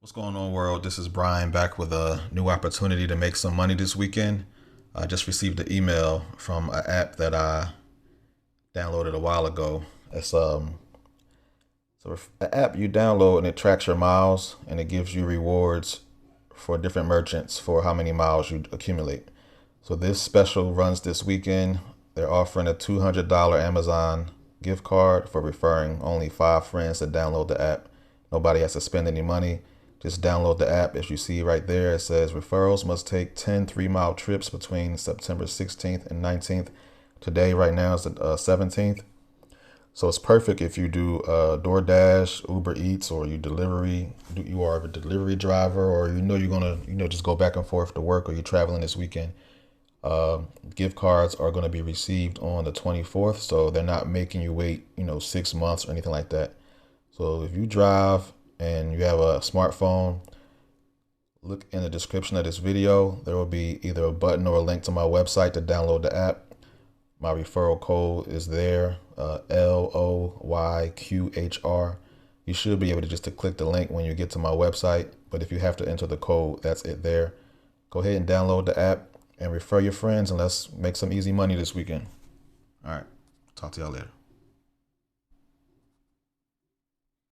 What's going on, world? This is Brian back with a new opportunity to make some money this weekend. I just received an email from an app that I downloaded a while ago. It's an app you download and it tracks your miles and it gives you rewards for different merchants for how many miles you accumulate. So this special runs this weekend. They're offering a $200 Amazon gift card for referring only 5 friends to download the app. Nobody has to spend any money. Just download the app. As you see right there, it says referrals must take 10 3-mile trips between September 16th and 19th. Today, right now, is the 17th. So it's perfect if you do DoorDash, Uber Eats, or you are a delivery driver, or you're gonna just go back and forth to work, or you're traveling this weekend. Uh, Gift cards are going to be received on the 24th, so they're not making you wait 6 months or anything like that. So if you drive and you have a smartphone, look in the description of this video. There will be either a button or a link to my website to download the app. My referral code is there, LOYQHR. You should be able to just to click the link when you get to my website, but if you have to enter the code, that's it there. Go ahead and download the app and refer your friends, and let's make some easy money this weekend. All right, talk to y'all later.